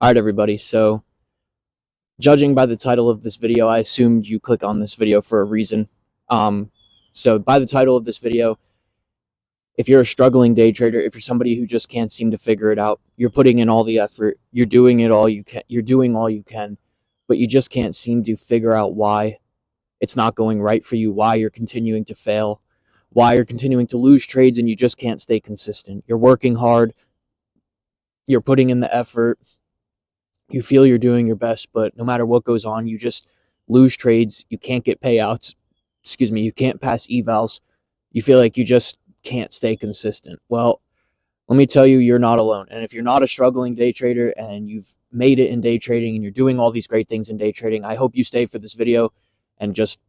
All right, everybody. So, judging by the title of this video, I assumed you click on this video for a reason. So by the title of this video, if you're a struggling day trader, if you're somebody who just can't seem to figure it out, you're putting in all the effort, you're doing it all you can, you're doing all you can, but you just can't seem to figure out why it's not going right for you, why you're continuing to fail, why you're continuing to lose trades, and you just can't stay consistent. You're working hard, you're putting in the effort, you feel you're doing your best, but no matter what goes on, you just lose trades. You can't get payouts. You can't pass evals. You feel like you just can't stay consistent. Well, let me tell you, you're not alone. And if you're not a struggling day trader and you've made it in day trading and you're doing all these great things in day trading, I hope you stay for this video and just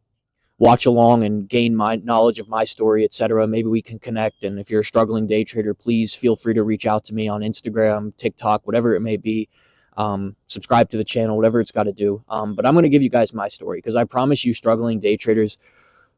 watch along and gain my knowledge of my story, etc. Maybe we can connect. And if you're a struggling day trader, please feel free to reach out to me on Instagram, TikTok, whatever it may be. Subscribe to the channel, whatever it's got to do. But I'm going to give you guys my story because I promise you, struggling day traders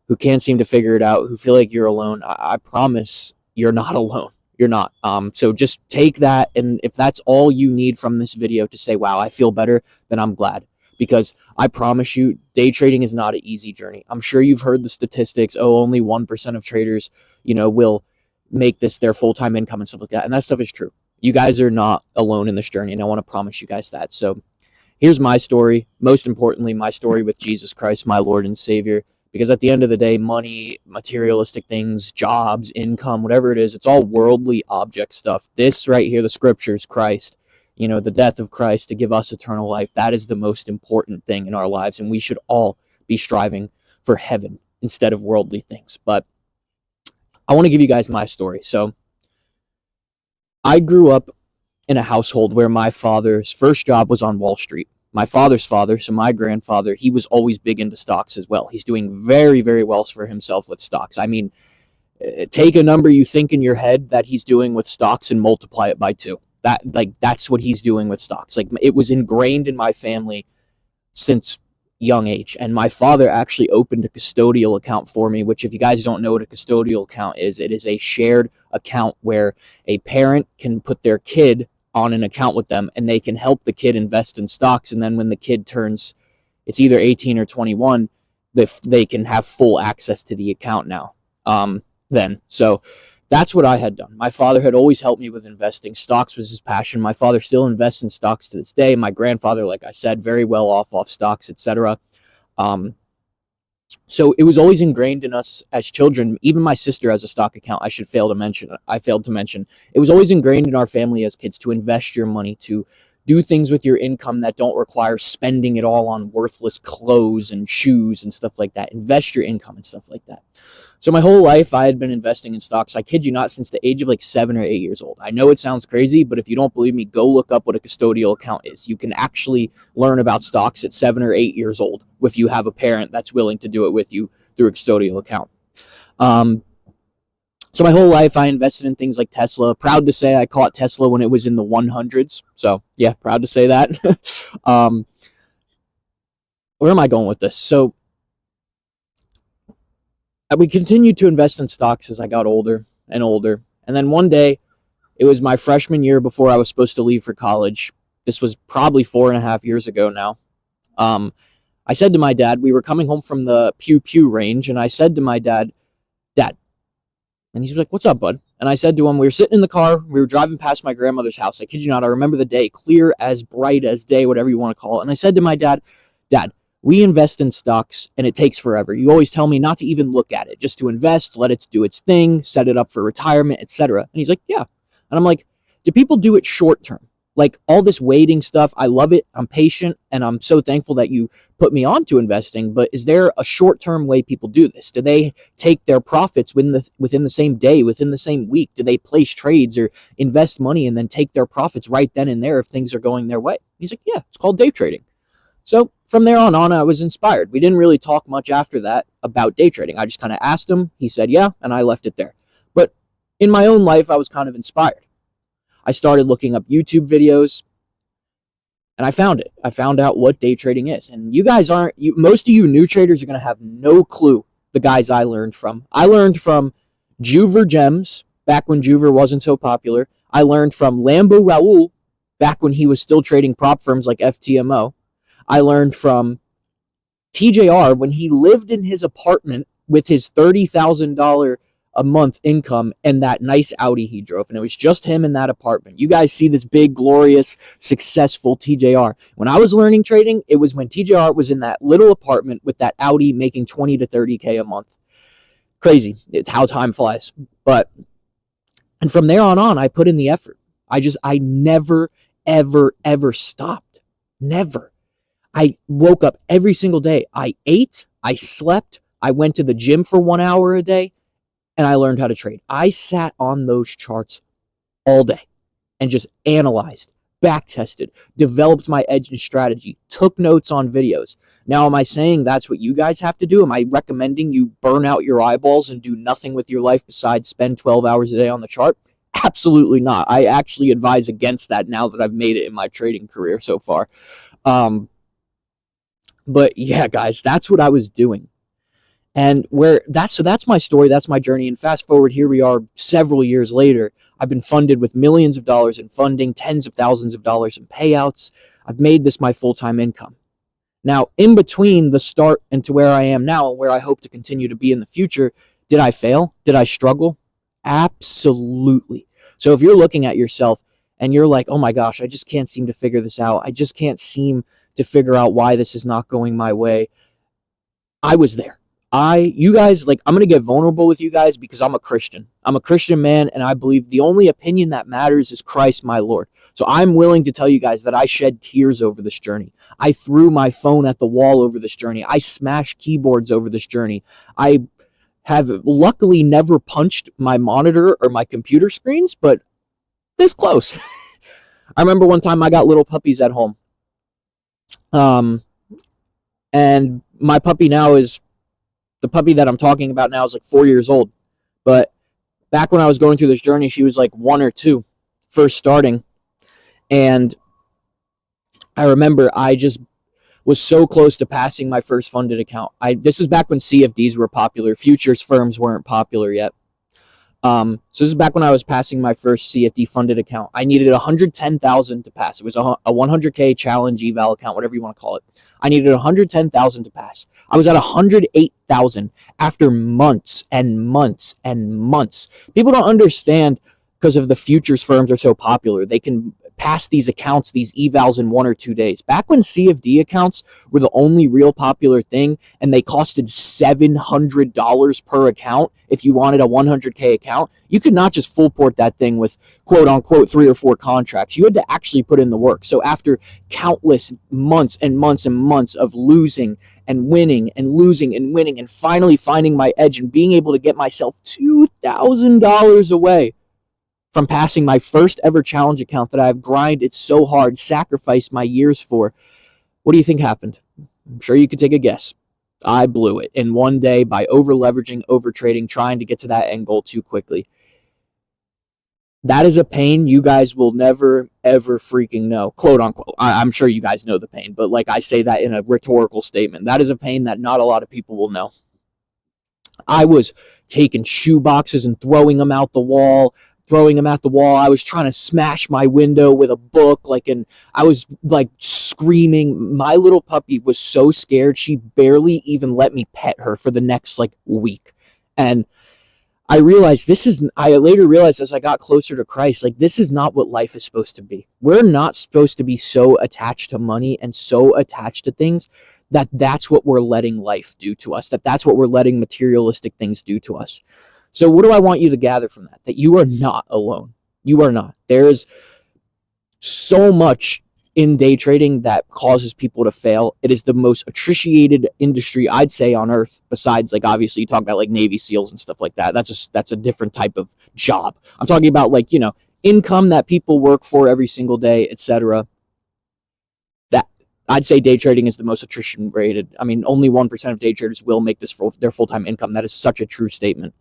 who can't seem to figure it out, who feel like you're alone, I promise you're not alone. You're not. So just take that, and if that's all you need from this video to say, wow, I feel better, then I'm glad. Because I promise you, day trading is not an easy journey. I'm sure you've heard the statistics. Oh, only 1% of traders, will make this their full-time income and stuff like that. And that stuff is true. You guys are not alone in this journey, and I want to promise you guys that. So here's my story. Most importantly, my story with Jesus Christ, my Lord and Savior. Because at the end of the day, money, materialistic things, jobs, income, whatever it is, it's all worldly object stuff. This right here, the scriptures, Christ, the death of Christ to give us eternal life, that is the most important thing in our lives. And we should all be striving for heaven instead of worldly things. But I want to give you guys my story. So I grew up in a household where my father's first job was on Wall Street. My father's father, so my grandfather, he was always big into stocks as well. He's doing very, very well for himself with stocks. I mean, take a number you think in your head that he's doing with stocks and multiply it by 2. That's what he's doing with stocks. Like, it was ingrained in my family since young age. And my father actually opened a custodial account for me, which, if you guys don't know what a custodial account is, it is a shared account where a parent can put their kid on an account with them and they can help the kid invest in stocks. And then when the kid turns, it's either 18 or 21, they can have full access to the account now. So that's what I had done. My father had always helped me with investing. Stocks was his passion. My father still invests in stocks to this day. My grandfather, like I said, very well off stocks, etc. So it was always ingrained in us as children. Even my sister has a stock account. I failed to mention. It was always ingrained in our family as kids to invest your money, to do things with your income that don't require spending it all on worthless clothes and shoes and stuff like that. Invest your income and stuff like that. So my whole life, I had been investing in stocks, I kid you not, since the age of like 7 or 8 years old. I know it sounds crazy, but if you don't believe me, go look up what a custodial account is. You can actually learn about stocks at 7 or 8 years old if you have a parent that's willing to do it with you through a custodial account. So my whole life, I invested in things like Tesla. Proud to say I caught Tesla when it was in the 100s. So yeah, proud to say that. Where am I going with this? So we continued to invest in stocks as I got older and older. And then one day, it was my freshman year before I was supposed to leave for college. This was probably 4.5 years ago now. I said to my dad, we were coming home from the Pew Pew range, and I said to my dad, Dad, and he's like, what's up, bud? And I said to him, we were sitting in the car, we were driving past my grandmother's house. I kid you not, I remember the day, clear as bright as day, whatever you want to call it. And I said to my dad, Dad, we invest in stocks and it takes forever. You always tell me not to even look at it, just to invest, let it do its thing, set it up for retirement, etc. And he's like, yeah. And I'm like, do people do it short term? Like all this waiting stuff, I love it. I'm patient and I'm so thankful that you put me on to investing. But is there a short-term way people do this? Do they take their profits within the same day, within the same week? Do they place trades or invest money and then take their profits right then and there if things are going their way? He's like, yeah, it's called day trading. So from there on, I was inspired. We didn't really talk much after that about day trading. I just kind of asked him. He said, yeah, and I left it there. But in my own life, I was kind of inspired. I started looking up YouTube videos, and I found it. I found out what day trading is. And you guys most of you new traders are going to have no clue the guys I learned from. I learned from Juver Gems, back when Juver wasn't so popular. I learned from Lambo Raoul, back when he was still trading prop firms like FTMO. I learned from TJR when he lived in his apartment with his $30,000 a month income and that nice Audi he drove. And it was just him in that apartment. You guys see this big, glorious, successful TJR. When I was learning trading, it was when TJR was in that little apartment with that Audi making 20 to 30K a month. Crazy. It's how time flies. And from there on, I put in the effort. I never, ever, ever stopped. Never. I woke up every single day. I ate, I slept, I went to the gym for 1 hour a day, and I learned how to trade. I sat on those charts all day and just analyzed, back tested, developed my edge and strategy, took notes on videos. Now, am I saying that's what you guys have to do? Am I recommending you burn out your eyeballs and do nothing with your life besides spend 12 hours a day on the chart? Absolutely not. I actually advise against that now that I've made it in my trading career so far. But yeah, guys, that's what I was doing. And that's my story, that's my journey. And fast forward, here we are several years later. I've been funded with millions of dollars in funding, tens of thousands of dollars in payouts. I've made this my full-time income. Now, in between the start and to where I am now and where I hope to continue to be in the future, did I fail? Did I struggle? Absolutely. So if you're looking at yourself and you're like, oh my gosh, I just can't seem to figure this out. I just can't seem to figure out why this is not going my way. I was there. You guys, I'm going to get vulnerable with you guys because I'm a Christian. I'm a Christian man, and I believe the only opinion that matters is Christ, my Lord. So I'm willing to tell you guys that I shed tears over this journey. I threw my phone at the wall over this journey. I smashed keyboards over this journey. I have luckily never punched my monitor or my computer screens, but this close. I remember one time I got little puppies at home. And my puppy now the puppy that I'm talking about now is 4 years old. But back when I was going through this journey, she was 1 or 2, first starting. And I remember I just was so close to passing my first funded account. This is back when CFDs were popular. Futures firms weren't popular yet. So this is back when I was passing my first CFD funded account. I needed 110,000 to pass. It was a 100K challenge eval account, whatever you want to call it. I needed 110,000 to pass. I was at 108,000 after months and months and months. People don't understand because of the futures firms are so popular. They can pass these accounts, these evals in 1 or 2 days. Back when CFD accounts were the only real popular thing and they costed $700 per account if you wanted a 100K account, you could not just full port that thing with quote unquote 3 or 4 contracts. You had to actually put in the work. So after countless months and months and months of losing and winning and losing and winning and finally finding my edge and being able to get myself $2,000 away from passing my first ever challenge account that I've grinded so hard, sacrificed my years for, what do you think happened? I'm sure you could take a guess. I blew it in one day by over leveraging, over trading, trying to get to that end goal too quickly. That is a pain you guys will never, ever freaking know, quote unquote. I'm sure you guys know the pain, but I say that in a rhetorical statement. That is a pain that not a lot of people will know. I was taking shoe boxes and throwing them at the wall. I was trying to smash my window with a book, and I was screaming. My little puppy was so scared she barely even let me pet her for the next week. And I later realized as I got closer to Christ, this is not what life is supposed to be. We're not supposed to be so attached to money and so attached to things that's what we're letting life do to us, that's what we're letting materialistic things do to us. So what do I want you to gather from that? That you are not alone. You are not. There's so much in day trading that causes people to fail. It is the most attritioned industry, I'd say, on earth, besides, obviously, you talk about, Navy SEALs and stuff like that. That's a different type of job. I'm talking about, income that people work for every single day, etc. That I'd say day trading is the most attrition rated. I mean, only 1% of day traders will make this their full-time income. That is such a true statement.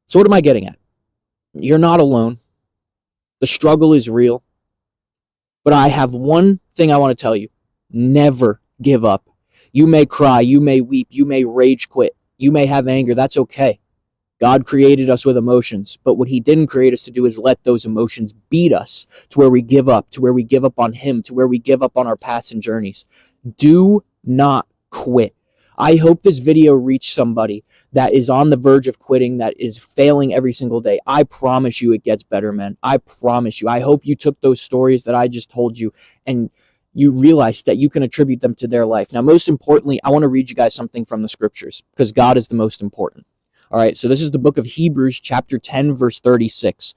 So what am I getting at? You're not alone. The struggle is real. But I have one thing I want to tell you. Never give up. You may cry. You may weep. You may rage quit. You may have anger. That's okay. God created us with emotions, but what he didn't create us to do is let those emotions beat us to where we give up, on him, to where we give up on our paths and journeys. Do not quit. I hope this video reached somebody that is on the verge of quitting, that is failing every single day. I promise you it gets better, man. I promise you. I hope you took those stories that I just told you and you realize that you can attribute them to their life. Now, most importantly, I want to read you guys something from the scriptures because God is the most important. All right, so this is the book of Hebrews, chapter 10, verse 36.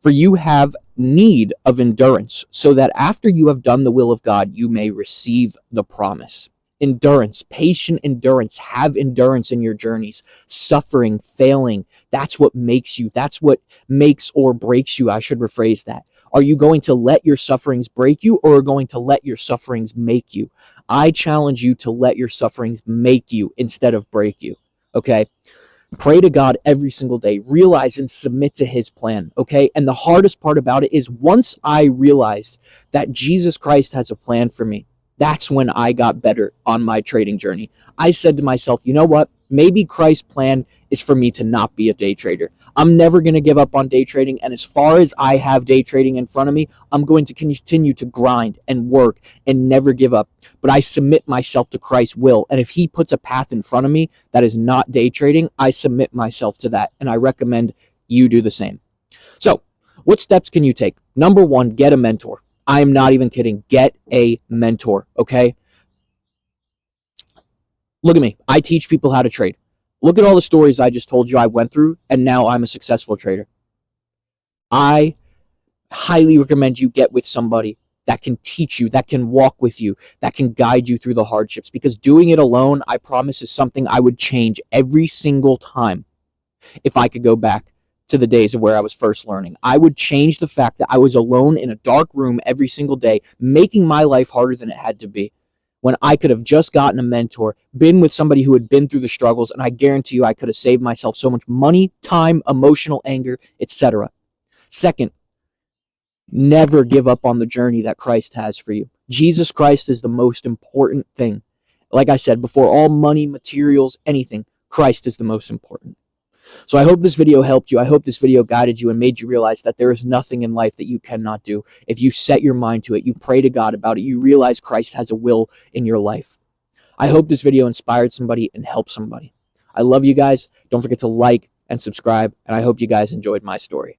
For you have need of endurance, so that after you have done the will of God, you may receive the promise. Endurance, patient endurance, have endurance in your journeys. Suffering, failing, that's what makes you, that's what makes or breaks you. I should rephrase that. Are you going to let your sufferings break you, or are going to let your sufferings make you? I challenge you to let your sufferings make you instead of break you, okay? Pray to God every single day. Realize and submit to his plan, okay? And the hardest part about it is once I realized that Jesus Christ has a plan for me, that's when I got better on my trading journey. I said to myself, you know what? Maybe Christ's plan is for me to not be a day trader. I'm never going to give up on day trading. And as far as I have day trading in front of me, I'm going to continue to grind and work and never give up. But I submit myself to Christ's will. And if he puts a path in front of me that is not day trading, I submit myself to that. And I recommend you do the same. So what steps can you take? Number one, get a mentor. I'm not even kidding. Get a mentor, okay? Look at me. I teach people how to trade. Look at all the stories I just told you I went through, and now I'm a successful trader. I highly recommend you get with somebody that can teach you, that can walk with you, that can guide you through the hardships, because doing it alone, I promise, is something I would change every single time if I could go back to the days of where I was first learning. I would change the fact that I was alone in a dark room every single day, making my life harder than it had to be, when I could have just gotten a mentor, been with somebody who had been through the struggles, and I guarantee you I could have saved myself so much money, time, emotional anger, etc. Second, never give up on the journey that Christ has for you. Jesus Christ is the most important thing. Like I said, before all money, materials, anything, Christ is the most important. So I hope this video helped you. I hope this video guided you and made you realize that there is nothing in life that you cannot do. If you set your mind to it, you pray to God about it, you realize Christ has a will in your life. I hope this video inspired somebody and helped somebody. I love you guys. Don't forget to like and subscribe, and I hope you guys enjoyed my story.